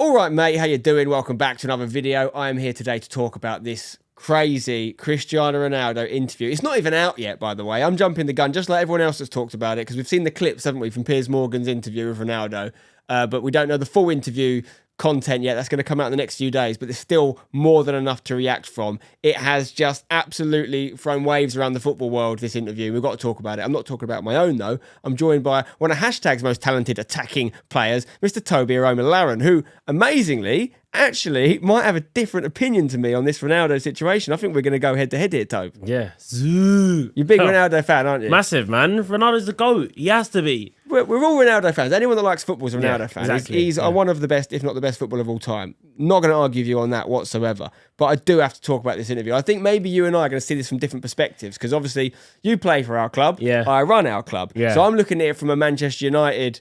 All right, mate, how you doing? Welcome back to another video. I am here today to talk about this crazy Cristiano Ronaldo interview. It's not even out yet, by the way. I'm jumping the gun, just like everyone else has talked about it, because we've seen the clips, haven't we, from Piers Morgan's interview with Ronaldo, but we don't know the full interview content yet. That's going to come out in the next few days, but there's still more than enough to react from. It has just absolutely thrown waves around the football world, this interview. We've got to talk about it. I'm not talking about my own, though. I'm joined by one of hashtag's most talented attacking players, Mr. Toby Aroma-Laron, who, amazingly, actually might have a different opinion to me on this Ronaldo situation. I think we're going to go head-to-head here, Toby. Yeah. Zoo. You're a big Ronaldo fan, aren't you? Massive, man. Ronaldo's the GOAT. He has to be. We're all Ronaldo fans. Anyone that likes football is a Ronaldo fan. Exactly. He's one of the best, if not the best footballer of all time. Not going to argue with you on that whatsoever. But I do have to talk about this interview. I think maybe you and I are going to see this from different perspectives, because obviously you play for our club. Yeah. I run our club. Yeah. So I'm looking at it from a Manchester United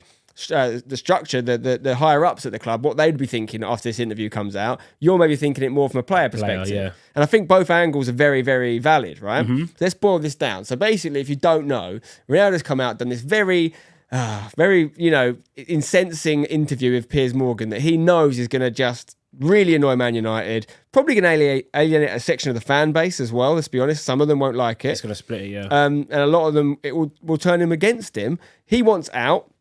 the structure, the higher ups at the club, what they'd be thinking after this interview comes out. You're maybe thinking it more from a player perspective. Yeah. And I think both angles are very, very valid, right? So let's boil this down. So basically, if you don't know, Ronaldo's come out, done this very, incensing interview with Piers Morgan that he knows is going to just really annoy Man United, probably going to alienate a section of the fan base as well, let's be honest. Some of them won't like it. It's going to split it, yeah. And a lot of them, it will turn him against him. He wants out.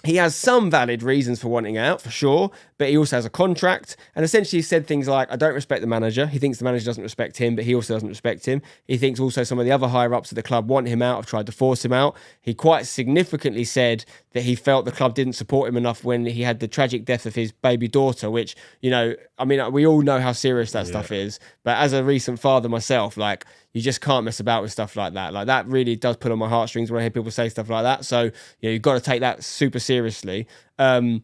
He has some valid reasons for wanting out, for sure, but he also has a contract. And essentially he said things like, I don't respect the manager. He thinks the manager doesn't respect him, but he also doesn't respect him. He thinks also some of the other higher-ups of the club want him out, have tried to force him out. He quite significantly said that he felt the club didn't support him enough when he had the tragic death of his baby daughter, which, we all know how serious that stuff is. But as a recent father myself, you just can't mess about with stuff like that. That really does pull on my heartstrings when I hear people say stuff like that. So, you've got to take that super seriously. And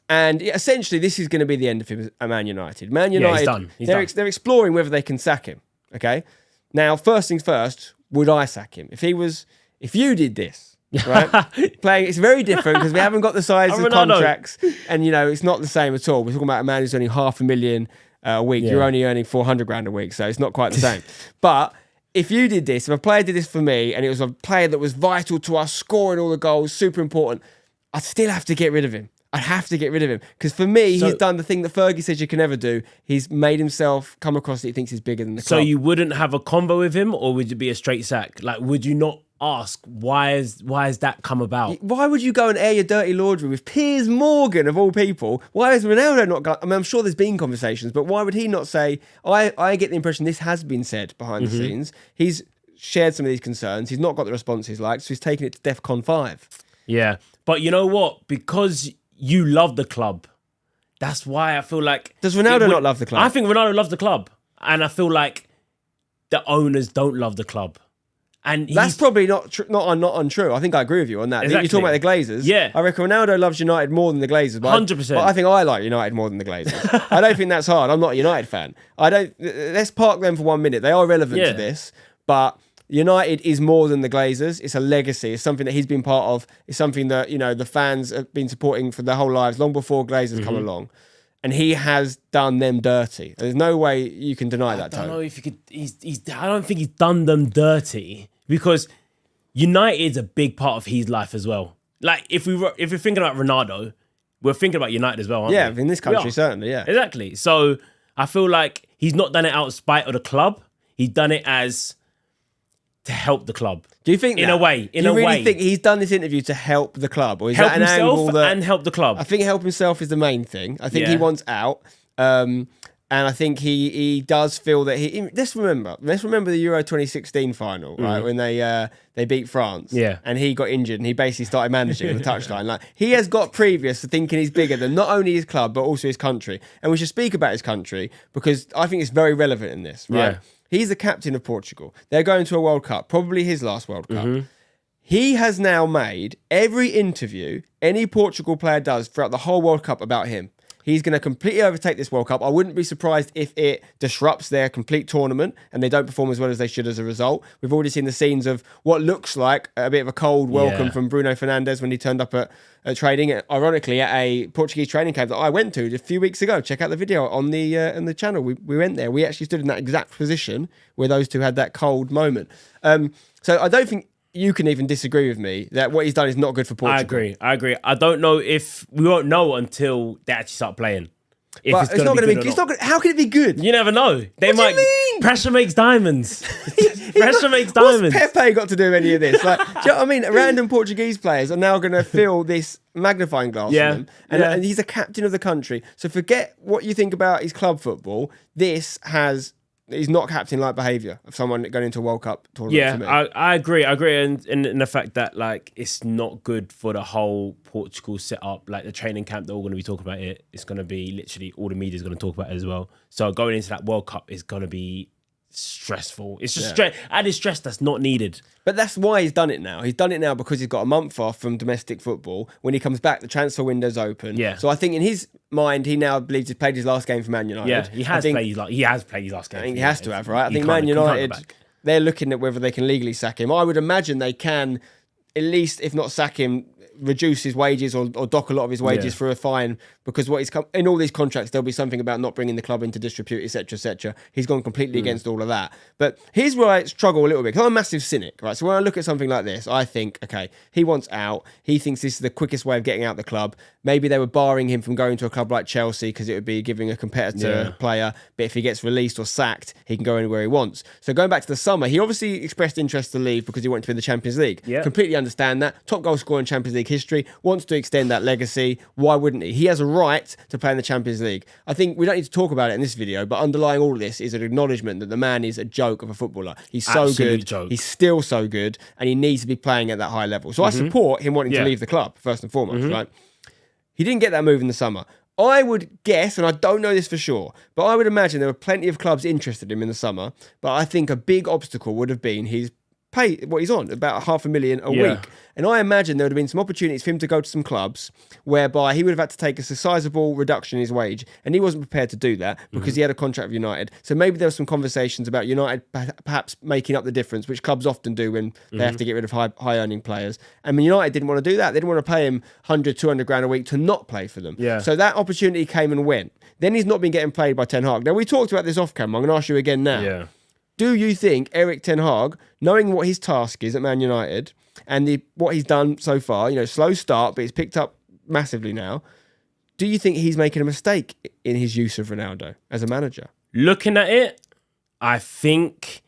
essentially, this is going to be the end of him at Man United. Man United, he's done. They're exploring whether they can sack him. Okay. Now, first things first, would I sack him? If you did this, right? It's very different because we haven't got the size of contracts, and it's not the same at all. We're talking about a man who's earning $500,000 a week. Yeah. You're only earning $400,000 a week, so it's not quite the same. But if you did this, if a player did this for me, and it was a player that was vital to us, scoring all the goals, super important, I'd still have to get rid of him. I'd have to get rid of him. Because for me, he's done the thing that Fergie says you can never do. He's made himself come across that he thinks he's bigger than the club. So you wouldn't have a combo with him, or would it be a straight sack? Would you not ask, why has that come about? Why would you go and air your dirty laundry with Piers Morgan, of all people? Why has Ronaldo not got... I'm sure there's been conversations, but why would he not say... I get the impression this has been said behind the scenes. He's shared some of these concerns. He's not got the response he's liked, so he's taken it to DEFCON 5. Yeah. But you know what? Because you love the club, that's why I feel like... Does Ronaldo not love the club? I think Ronaldo loves the club. And I feel like the owners don't love the club. And that's probably not untrue. I think I agree with you on that. Exactly. You're talking about the Glazers. Yeah. I reckon Ronaldo loves United more than the Glazers. 100%. But I think I like United more than the Glazers. I don't think that's hard. I'm not a United fan. Let's park them for 1 minute. They are relevant to this, but United is more than the Glazers. It's a legacy. It's something that he's been part of. It's something that, the fans have been supporting for their whole lives, long before Glazers come along. And he has done them dirty. There's no way you can deny that. I don't know if you could... I don't think he's done them dirty, because United's a big part of his life as well. If we're thinking about Ronaldo, we're thinking about United as well, aren't we? Yeah, in this country, certainly, yeah. Exactly. So I feel like he's not done it out of spite of the club. He's done it as to help the club. Do you think in a way? Do you really think he's done this interview to help the club, or is help that an himself angle that... and help the club? I think help himself is the main thing. I think he wants out, and I think he does feel that he... Let's remember the Euro 2016 final, right, when they beat France, and he got injured, and he basically started managing on the touchline. He has got previous to thinking he's bigger than not only his club but also his country, and we should speak about his country because I think it's very relevant in this, right? Yeah. He's the captain of Portugal. They're going to a World Cup, probably his last World Cup. He has now made every interview any Portugal player does throughout the whole World Cup about him. He's going to completely overtake this World Cup. I wouldn't be surprised if it disrupts their complete tournament and they don't perform as well as they should as a result. We've already seen the scenes of what looks like a bit of a cold welcome from Bruno Fernandes when he turned up at training, ironically, at a Portuguese training camp that I went to a few weeks ago. Check out the video on the channel. We went there. We actually stood in that exact position where those two had that cold moment. So I don't think you can even disagree with me that what he's done is not good for Portugal. I agree. I don't know if... We won't know until they actually start playing. But it's not going to be. It's not. How can it be good? You never know. They what might. Do you mean? Pressure makes diamonds. Pressure makes diamonds. What's Pepe got to do with any of this? Like, do you know what I mean? Random Portuguese players are now going to feel this magnifying glass on them, and he's a captain of the country. So forget what you think about his club football. He's not captain-like behaviour of someone going into a World Cup tournament. Yeah, I agree. I agree in the fact that like it's not good for the whole Portugal setup. Like the training camp, they're all going to be talking about it. It's going to be literally all the media is going to talk about it as well. So going into that World Cup is going to be stressful. It's just added stress that's not needed. But that's why he's done it now. He's done it now because he's got a month off from domestic football. When he comes back, the transfer window's open. Yeah. So I think in his mind, he now believes he's played his last game for Man United. Yeah, he has played his last game. I think he has to have, right? I think Man United, they're looking at whether they can legally sack him. I would imagine they can, at least, if not sack him, reduce his wages or dock a lot of his wages for a fine, because what he's in all these contracts there'll be something about not bringing the club into disrepute, etc, etc. He's gone completely against all of that. But here's where I struggle a little bit, because I'm a massive cynic, right? So when I look at something like this, I think, okay, he wants out. He thinks this is the quickest way of getting out the club. Maybe they were barring him from going to a club like Chelsea because it would be giving a competitor player, but if he gets released or sacked, he can go anywhere he wants. So going back to the summer, he obviously expressed interest to leave because he wanted to be in the Champions League. Completely understand that. Top goal scorer in Champions League history, wants to extend that legacy. Why wouldn't he? He has a right to play in the Champions League. I think we don't need to talk about it in this video, but underlying all of this is an acknowledgement that the man is a joke of a footballer. He's so good. Joke. He's still so good, and he needs to be playing at that high level. So I support him wanting to leave the club, first and foremost, right? He didn't get that move in the summer. I would guess, and I don't know this for sure, but I would imagine there were plenty of clubs interested in him in the summer, but I think a big obstacle would have been his pay, what he's on, about $500,000 a week. And I imagine there would have been some opportunities for him to go to some clubs whereby he would have had to take a sizable reduction in his wage, and he wasn't prepared to do that because he had a contract with United. So maybe there were some conversations about United perhaps making up the difference, which clubs often do when they have to get rid of high earning players. And United didn't want to do that. They didn't want to pay him 100, 200 grand a week to not play for them. So that opportunity came and went. Then he's not been getting played by Ten Hag. Now, we talked about this off camera. I'm going to ask you again now. Do you think Eric Ten Hag, knowing what his task is at Man United and what he's done so far, slow start, but he's picked up massively now, do you think he's making a mistake in his use of Ronaldo as a manager? Looking at it, I think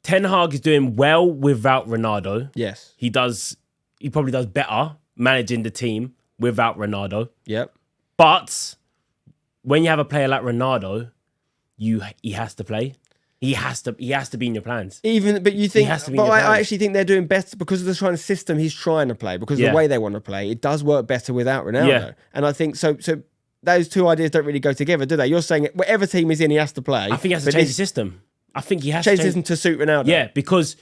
Ten Hag is doing well without Ronaldo. Yes. He probably does better managing the team without Ronaldo. Yep. But when you have a player like Ronaldo, he has to play. He has to be in your plans. But you think, I actually think they're doing better because of the kind of system he's trying to play, because of the way they want to play. It does work better without Ronaldo. And I think so those two ideas don't really go together, do they? You're saying whatever team he's in, he has to play. I think he has to change the system. I think he has to change the system to suit Ronaldo. Yeah, because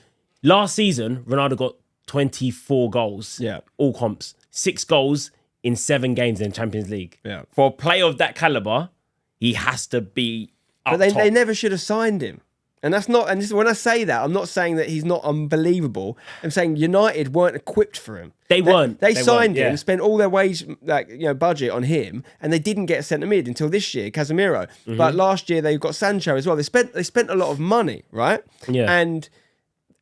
last season, Ronaldo got 24 goals. Yeah. All comps. 6 goals in 7 games in Champions League. Yeah. For a player of that caliber, he has to be up top. But they never should have signed him. And that's not, and when I say that, I'm not saying that he's not unbelievable. I'm saying United weren't equipped for him. They weren't. They signed him, spent all their wage, budget on him, and they didn't get a centre mid until this year, Casemiro. But last year they got Sancho as well. They spent a lot of money, right? Yeah. And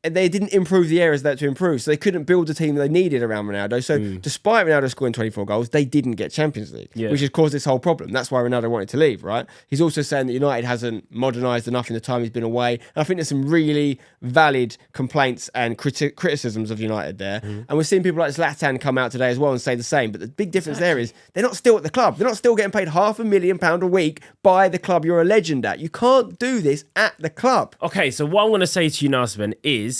they didn't improve the areas that to improve, so they couldn't build the team they needed around Ronaldo. So despite Ronaldo scoring 24 goals, they didn't get Champions League, which has caused this whole problem. That's why Ronaldo wanted to leave, right? He's also saying that United hasn't modernised enough in the time he's been away. And I think there's some really valid complaints and criticisms of United there. And we're seeing people like Zlatan come out today as well and say the same. But the big difference there is they're not still at the club. They're not still getting paid £500,000 a week by the club you're a legend at. You can't do this at the club. Okay, so what I'm going to say to you now, Sven, is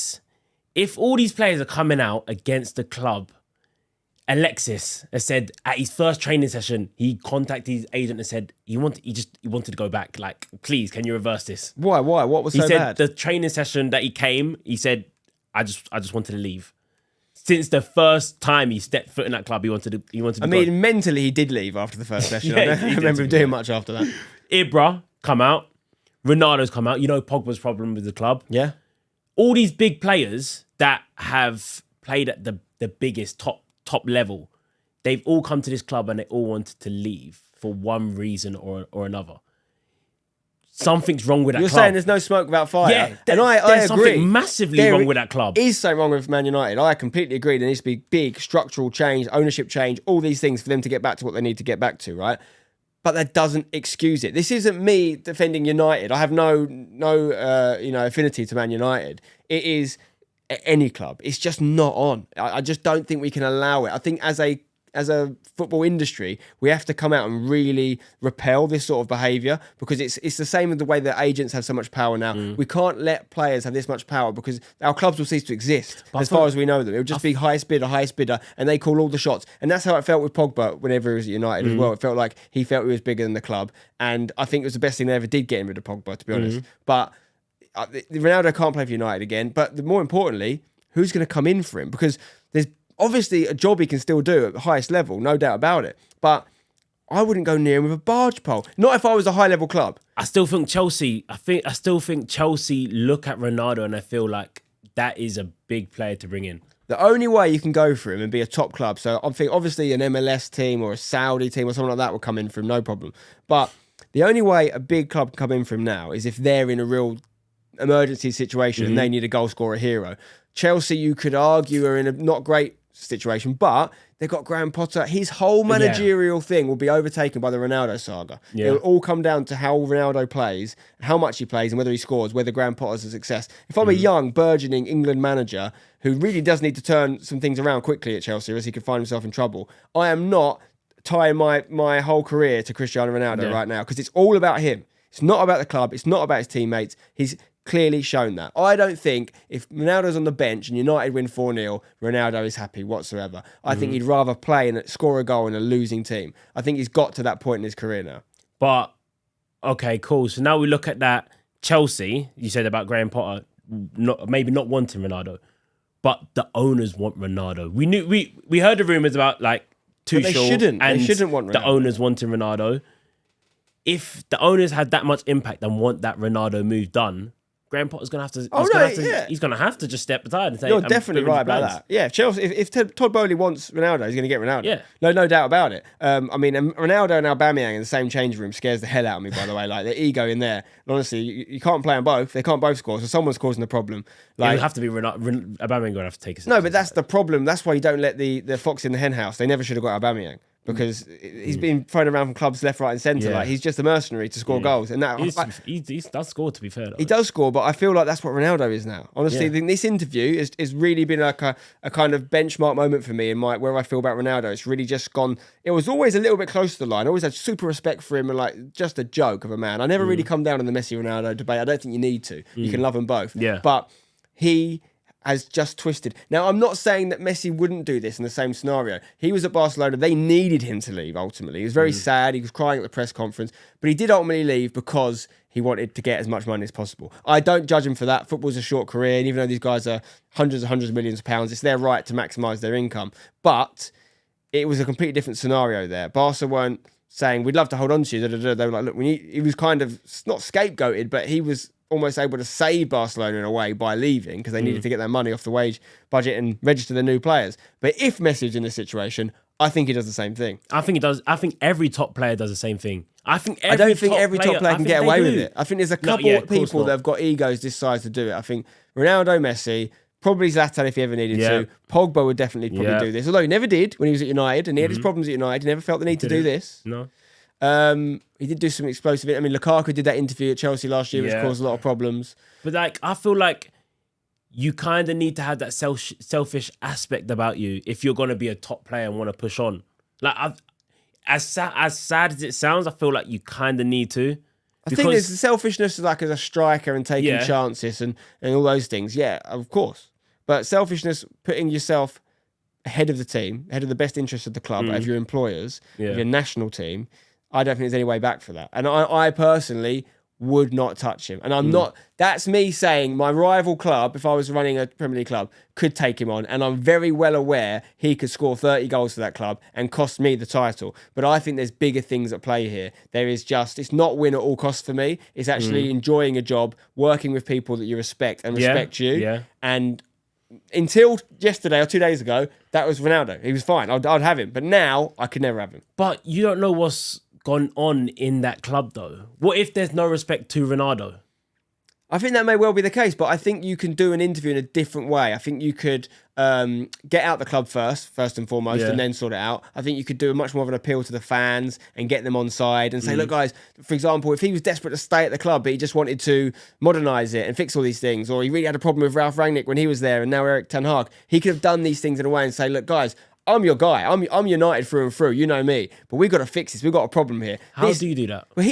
if all these players are coming out against the club, Alexis has said at his first training session, he contacted his agent and said he wanted to go back. Like, please, can you reverse this? Why? What was so bad? He said the training session that he came, he said, I just wanted to leave. Since the first time he stepped foot in that club, he wanted to. I mean, mentally he did leave after the first session. I don't remember him doing much after that. Ibra come out, Ronaldo's come out. Pogba's problem with the club. Yeah. All these big players that have played at the biggest top level, they've all come to this club and they all wanted to leave for one reason or another. Something's wrong with that club. You're saying there's no smoke without fire. Yeah, and I there's agree. Something massively wrong with that club. There is something wrong with Man United. I completely agree. There needs to be big structural change, ownership change, all these things for them to get back to what they need to get back to, right? but that doesn't excuse it. This isn't me defending United. I have no affinity to Man United. It is any club. It's just not on. I just don't think we can allow it. I think as a football industry, we have to come out and really repel this sort of behaviour, because it's the same with the way that agents have so much power now. We can't let players have this much power, because our clubs will cease to exist as far as we know them. It will just be highest bidder, and they call all the shots. And that's how it felt with Pogba whenever he was at United as well. It felt like he felt he was bigger than the club. And I think it was the best thing they ever did, getting rid of Pogba, to be honest. But Ronaldo can't play for United again. But more importantly, who's going to come in for him? Because there's obviously a job he can still do at the highest level, no doubt about it. But I wouldn't go near him with a barge pole. Not if I was a high-level club. I still think Chelsea look at Ronaldo and I feel like that is a big player to bring in. The only way you can go for him and be a top club, so I think obviously an MLS team or a Saudi team or something like that will come in for him, no problem. But the only way a big club can come in for him now is if they're in a real emergency situation and they need a goal scorer hero. Chelsea, you could argue, are in a not great situation, but they've got Graham Potter. His whole managerial thing will be overtaken by the Ronaldo saga. It'll all come down to how Ronaldo plays, how much he plays, and whether he scores, whether Graham Potter's a success. If I'm a young, burgeoning England manager who really does need to turn some things around quickly at Chelsea, or else he could find himself in trouble, I am not tying my whole career to Cristiano Ronaldo right now, because it's all about him. It's not about the club. It's not about his teammates. He's clearly shown that. I don't think if Ronaldo's on the bench and United win 4-0, Ronaldo is happy whatsoever. I think he'd rather play and score a goal in a losing team. I think he's got to that point in his career now. But, okay, cool. So now we look at that Chelsea, you said about Graham Potter, maybe not wanting Ronaldo, but the owners want Ronaldo. We heard the rumours about like Tuchel. They shouldn't want Ronaldo. The owners wanting Ronaldo. If the owners had that much impact and want that Ronaldo move done, Graham Potter's going to have to... He's going to have to just step aside and say... You're definitely right about that. Yeah, Chelsea, if Todd Bowley wants Ronaldo, he's going to get Ronaldo. Yeah. No doubt about it. Ronaldo and Aubameyang in the same changing room scares the hell out of me, by the way. Like, the ego in there. And honestly, you can't play them both. They can't both score, so someone's causing the problem. Like, it'll have to be Aubameyang going to have to take a step. No, but that's the problem. That's why you don't let the fox in the hen house. They never should have got Aubameyang, because he's been thrown around from clubs left, right and centre. Like, he's just a mercenary to score goals. And that he does score, to be fair. He does score, but I feel like that's what Ronaldo is now. Honestly, this interview has really been like a kind of benchmark moment for me in where I feel about Ronaldo. It's really just gone... It was always a little bit close to the line. I always had super respect for him and like just a joke of a man. I never really come down on the Messi-Ronaldo debate. I don't think you need to. You can love them both. Yeah. But he has just twisted. Now, I'm not saying that Messi wouldn't do this in the same scenario. He was at Barcelona. They needed him to leave, ultimately. He was very sad. He was crying at the press conference. But he did ultimately leave because he wanted to get as much money as possible. I don't judge him for that. Football's a short career. And even though these guys are hundreds of millions of pounds, it's their right to maximise their income. But it was a completely different scenario there. Barca weren't saying, we'd love to hold on to you. They were like, look, he was kind of not scapegoated, but he was almost able to save Barcelona in a way by leaving, because they needed to get their money off the wage budget and register their new players. But if Messi's in this situation, I think he does the same thing. I think he does. I think every top player does the same thing. I don't think every top player can get away with it. I think there's a couple of people that have got egos this size to do it. I think Ronaldo, Messi, probably Zlatan if he ever needed to. Pogba would definitely probably do this. Although he never did when he was at United, and he had his problems at United. He never felt the need to do this. No. He did do some explosive... I mean, Lukaku did that interview at Chelsea last year, which caused a lot of problems. But like, I feel like you kind of need to have that selfish aspect about you if you're going to be a top player and want to push on. Like, as sad as it sounds, I feel like you kind of need to. I think there's the selfishness like as a striker and taking chances and all those things. Yeah, of course. But selfishness, putting yourself ahead of the team, ahead of the best interests of the club, of your employers, of your national team, I don't think there's any way back for that. And I personally would not touch him. And I'm not... That's me saying my rival club, if I was running a Premier League club, could take him on. And I'm very well aware he could score 30 goals for that club and cost me the title. But I think there's bigger things at play here. There is just... It's not win at all costs for me. It's actually enjoying a job, working with people that you respect and respect you. Yeah. And until yesterday or 2 days ago, that was Ronaldo. He was fine. I'd have him. But now, I could never have him. But you don't know what's gone on in that club, though. What if there's no respect to Ronaldo? I think that may well be the case, but I think you can do an interview in a different way. I think you could get out the club first and foremost, and then sort it out. I think you could do much more of an appeal to the fans and get them on side and say, look, guys, for example, if he was desperate to stay at the club, but he just wanted to modernise it and fix all these things, or he really had a problem with Ralf Rangnick when he was there and now Erik ten Hag, he could have done these things in a way and say, look, guys, I'm your guy. I'm United through and through. You know me. But we've got to fix this. We've got a problem here. How do you do that? Well,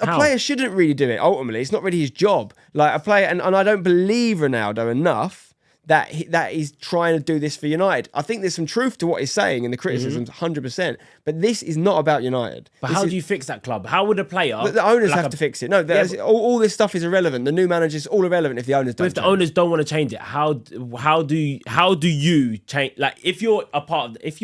a player shouldn't really do it, ultimately. It's not really his job. Like a player, and I don't believe Ronaldo enough that he's trying to do this for United. I think there's some truth to what he's saying in the criticisms, 100%. But this is not about United. But how do you fix that club? How would a player... The owners have to fix it. No, all this stuff is irrelevant. The new manager's all irrelevant if the owners don't But if the owners don't want to change it, how do you change... Like, if you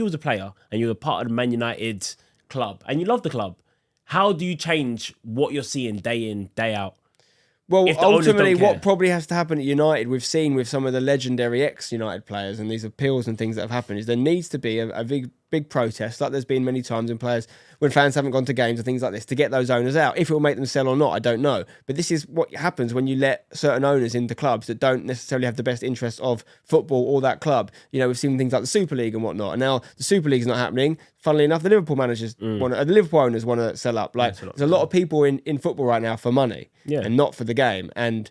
was a player and you're a part of the Man United club and you love the club, how do you change what you're seeing day in, day out? Well, ultimately, what probably has to happen at United, we've seen with some of the legendary ex-United players and these appeals and things that have happened, is there needs to be a big protest, like there's been many times in players when fans haven't gone to games and things like this, to get those owners out. If it will make them sell or not, I don't know. But this is what happens when you let certain owners into clubs that don't necessarily have the best interests of football or that club. You know, we've seen things like the Super League and whatnot, and now the Super League's not happening. Funnily enough, the Liverpool managers the Liverpool owners want to sell up. Like, there's a lot of people in football right now for money and not for the game. And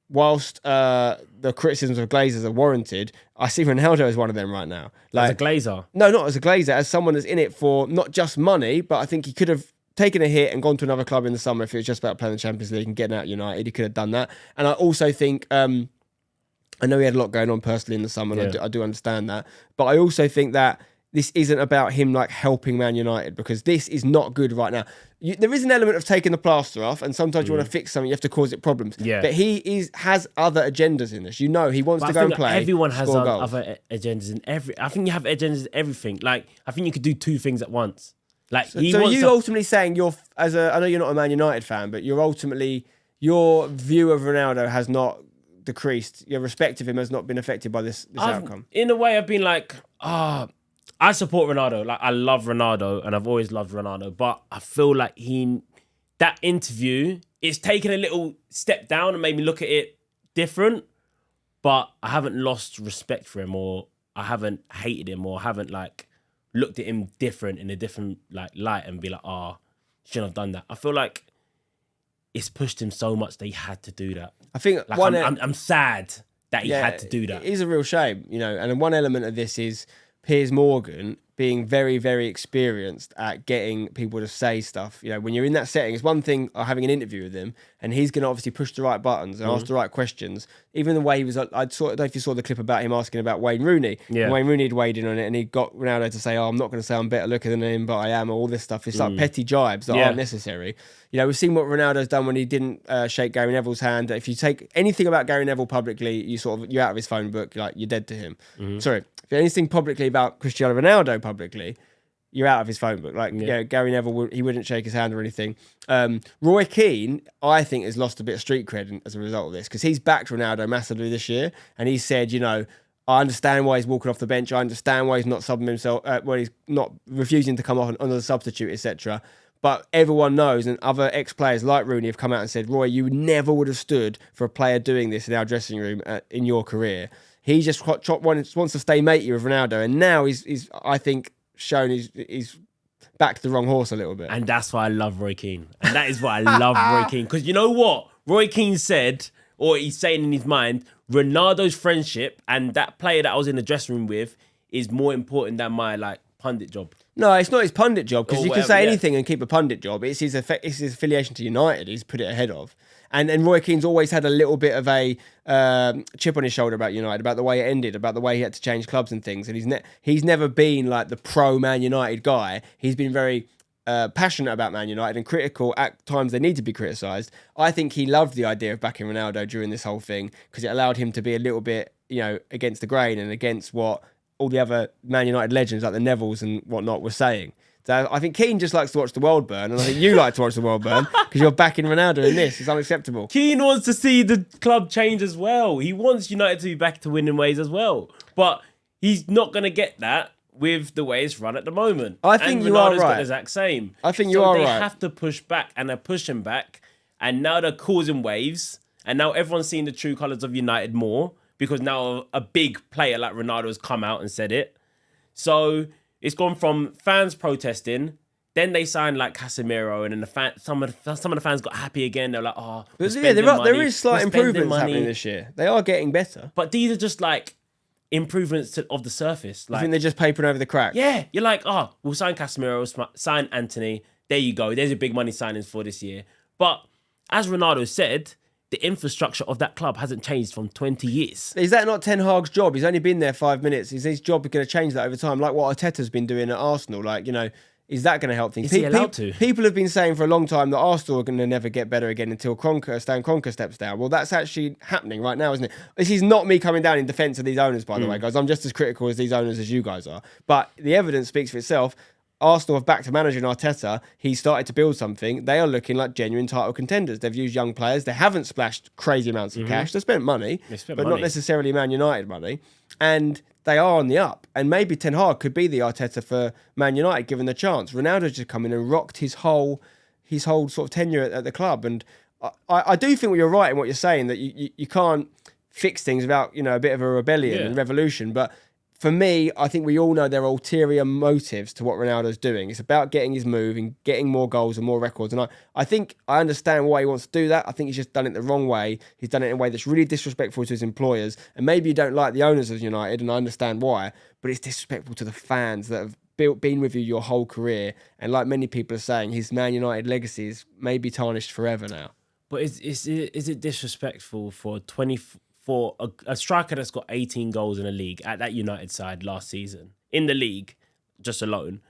whilst the criticisms of Glazers are warranted, I see Ronaldo as one of them right now. Like, as a Glazer? No, not as a Glazer, as someone that's in it for not just money, but I think he could have taken a hit and gone to another club in the summer if it was just about playing the Champions League and getting out United. He could have done that. And I also think... I know he had a lot going on personally in the summer, and I do understand that. But I also think that this isn't about him like helping Man United, because this is not good right now. There is an element of taking the plaster off, and sometimes you want to fix something, you have to cause it problems. Yeah. But he has other agendas in this. You know, he wants to go and play. Everyone has other agendas in every. I think you have agendas in everything. Like, I think you could do two things at once. Like, so are you ultimately saying I know you're not a Man United fan, but you're ultimately, your view of Ronaldo has not decreased. Your respect of him has not been affected by this outcome. In a way, I've been like, I support Ronaldo. Like, I love Ronaldo, and I've always loved Ronaldo. But I feel like that interview, it's taken a little step down and made me look at it different. But I haven't lost respect for him, or I haven't hated him, or haven't like looked at him different in a different like light and be like, shouldn't have done that. I feel like it's pushed him so much that he had to do that. I think like, I'm sad that he had to do that. It is a real shame, you know. And one element of this is Piers Morgan being very, very experienced at getting people to say stuff. You know, when you're in that setting, it's one thing having an interview with him, and he's going to obviously push the right buttons and ask the right questions. Even the way he was, I don't know if you saw the clip about him asking about Wayne Rooney. Yeah. Wayne Rooney had weighed in on it, and he got Ronaldo to say, I'm not going to say I'm better looking than him, but I am, all this stuff. It's like petty jibes that aren't necessary. You know, we've seen what Ronaldo's done when he didn't shake Gary Neville's hand. If you take anything about Gary Neville publicly, you're out of his phone book, like you're dead to him. Sorry. If anything publicly about Cristiano Ronaldo publicly, you're out of his phone book. Like, Gary Neville, he wouldn't shake his hand or anything. Roy Keane, I think, has lost a bit of street cred as a result of this, because he's backed Ronaldo massively this year, and he said, you know, I understand why he's walking off the bench. I understand why he's not subbing himself, he's not refusing to come off on the substitute, etc. But everyone knows, and other ex-players like Rooney have come out and said, Roy, you never would have stood for a player doing this in our dressing room in your career. He just wants to stay matey with Ronaldo, and now he's I think, shown he's backed the wrong horse a little bit. And that's why I love Roy Keane. And that is why I love Roy Keane. Because you know what? Roy Keane said, or he's saying in his mind, Ronaldo's friendship and that player that I was in the dressing room with is more important than my like pundit job. No, it's not his pundit job, because you can say anything and keep a pundit job. It's his affiliation to United he's put it ahead of. And Roy Keane's always had a little bit of a chip on his shoulder about United, about the way it ended, about the way he had to change clubs and things. And he's never been like the pro Man United guy. He's been very passionate about Man United and critical at times they need to be criticised. I think he loved the idea of backing Ronaldo during this whole thing, because it allowed him to be a little bit, you know, against the grain and against what all the other Man United legends like the Nevilles and whatnot were saying. So I think Keane just likes to watch the world burn, and I think you like to watch the world burn because you're backing Ronaldo in this. It's unacceptable. Keane wants to see the club change as well. He wants United to be back to winning ways as well. But he's not going to get that with the way it's run at the moment. I think you are right. Got the exact same. I think you are right. So they have to push back, and they're pushing back, and now they're causing waves. And now everyone's seeing the true colours of United more because now a big player like Ronaldo has come out and said it. So it's gone from fans protesting, then they signed like Casemiro, and then some of the fans got happy again. They're like, oh, there is slight improvements happening this year. They are getting better. But these are just like improvements of the surface. Like, I think they're just papering over the cracks. Yeah, you're like, oh, we'll sign Casemiro, we'll sign Anthony. There you go. There's your big money signings for this year. But as Ronaldo said, the infrastructure of that club hasn't changed from 20 years. Is that not Ten Hag's job? He's only been there 5 minutes. Is his job going to change that over time? Like what Arteta's been doing at Arsenal? Like, you know, is that going to help things? Is he allowed to? People have been saying for a long time that Arsenal are going to never get better again until Stan Kroenke steps down. Well, that's actually happening right now, isn't it? This is not me coming down in defence of these owners, by the way, guys. I'm just as critical as these owners as you guys are. But the evidence speaks for itself. Arsenal have backed a manager in Arteta. He started to build something. They are looking like genuine title contenders. They've used young players. They haven't splashed crazy amounts of cash. They spent money, not necessarily Man United money. And they are on the up. And maybe Ten Hag could be the Arteta for Man United, given the chance. Ronaldo just come in and rocked his whole sort of tenure at the club. And I do think you're right in what you're saying, that you can't fix things without, you know, a bit of a rebellion and revolution. But for me, I think we all know there are ulterior motives to what Ronaldo's doing. It's about getting his move and getting more goals and more records. And I think I understand why he wants to do that. I think he's just done it the wrong way. He's done it in a way that's really disrespectful to his employers. And maybe you don't like the owners of United, and I understand why, but it's disrespectful to the fans that have been with you your whole career. And like many people are saying, his Man United legacy is maybe tarnished forever now. But is it disrespectful for a striker that's got 18 goals in the league at that United side last season, in the league, just alone,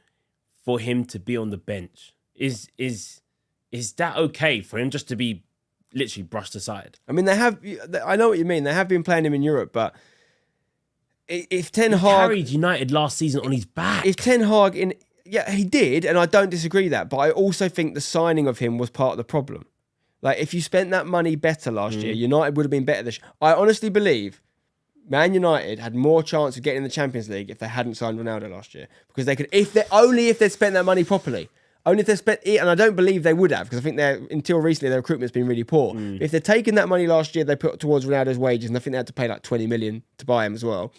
for him to be on the bench? Is that okay for him just to be literally brushed aside? I mean, I know what you mean. They have been playing him in Europe, but if Ten Hag carried United last season on his back. If Ten Hag he did, and I don't disagree that, but I also think the signing of him was part of the problem. Like, if you spent that money better last year, United would have been better this year. I honestly believe Man United had more chance of getting in the Champions League if they hadn't signed Ronaldo last year. Because they could, if they'd spent that money properly. Only if they spent it, and I don't believe they would have, because I think until recently their recruitment's been really poor. If they'd taken that money last year, they put towards Ronaldo's wages, and I think they had to pay like 20 million to buy him as well,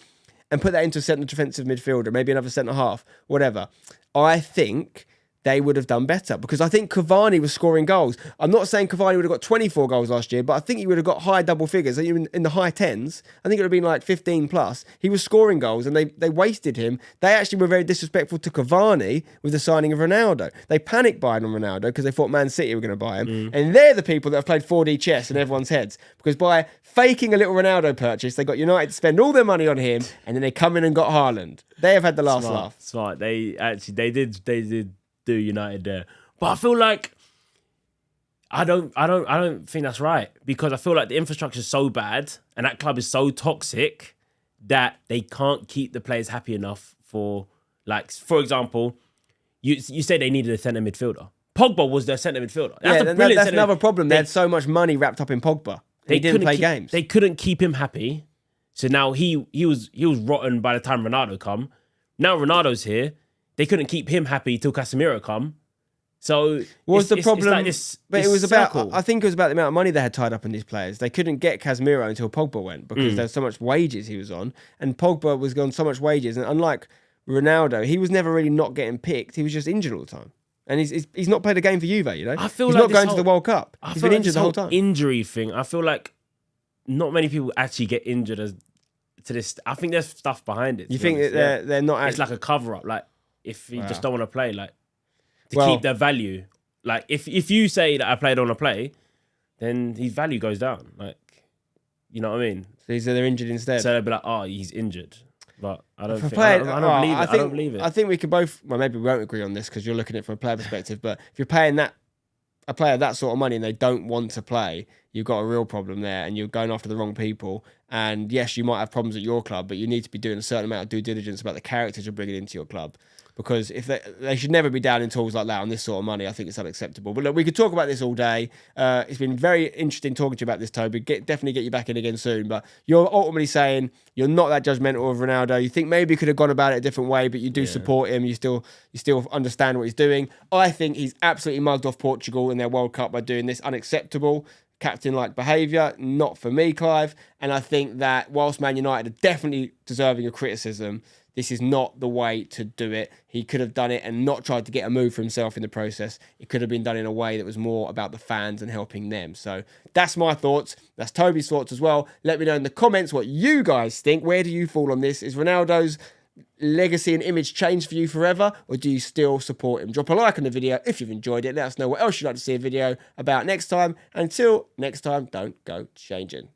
and put that into a centre defensive midfielder, maybe another centre half, whatever. I think they would have done better, because I think Cavani was scoring goals. I'm not saying Cavani would have got 24 goals last year, but I think he would have got high double figures, even in the high tens. I think it would have been like 15 plus. He was scoring goals, and they wasted him. They actually were very disrespectful to Cavani with the signing of Ronaldo. They panicked buying on Ronaldo because they thought Man City were going to buy him. And they're the people that have played 4D chess in everyone's heads, because by faking a little Ronaldo purchase, they got United to spend all their money on him, and then they come in and got Haaland. They have had the last laugh. Smart. They did do United there, but I feel like I don't think that's right, because I feel like the infrastructure is so bad and that club is so toxic that they can't keep the players happy enough for, like, for example, you say they needed a centre midfielder. Pogba was their centre midfielder. That's another problem. They had so much money wrapped up in Pogba. He didn't play games. They couldn't keep him happy, so now he was rotten by the time Ronaldo come. Now Ronaldo's here. They couldn't keep him happy till Casemiro come. So was the problem? Like this, but it was circle. I think it was about the amount of money they had tied up in these players. They couldn't get Casemiro until Pogba went, because there was so much wages he was on, and Pogba was on so much wages. And unlike Ronaldo, he was never really not getting picked. He was just injured all the time, and he's not played a game for Juve. You know, I feel he's like not going to the World Cup. He's been injured the whole time. Injury thing. I feel like not many people actually get injured to this. I think there's stuff behind it. You think that they're not? It's like a cover up. Like, if you just don't want to play, like, to keep their value. Like, if you say that I don't want to play, then his value goes down. Like, you know what I mean? So they're injured instead. So they'll be like, oh, he's injured. But I don't think... I don't believe it. I don't believe it. I think we could both... Well, maybe we won't agree on this because you're looking at it from a player perspective, but if you're paying a player that sort of money and they don't want to play, you've got a real problem there, and you're going after the wrong people. And yes, you might have problems at your club, but you need to be doing a certain amount of due diligence about the characters you're bringing into your club, because if they should never be down in tools like that on this sort of money. I think it's unacceptable. But look, we could talk about this all day. It's been very interesting talking to you about this, Toby. Definitely get you back in again soon. But you're ultimately saying you're not that judgmental of Ronaldo. You think maybe he could have gone about it a different way, but you do support him. You still understand what he's doing. I think he's absolutely mugged off Portugal in their World Cup by doing this. Unacceptable. captain-like behaviour. Not for me, Clive. And I think that whilst Man United are definitely deserving of criticism, this is not the way to do it. He could have done it and not tried to get a move for himself in the process. It could have been done in a way that was more about the fans and helping them. So that's my thoughts. That's Toby's thoughts as well. Let me know in the comments what you guys think. Where do you fall on this? Is Ronaldo's legacy and image changed for you forever, or do you still support him? Drop a like on the video if you've enjoyed it. Let us know what else you'd like to see a video about next time. Until next time, don't go changing.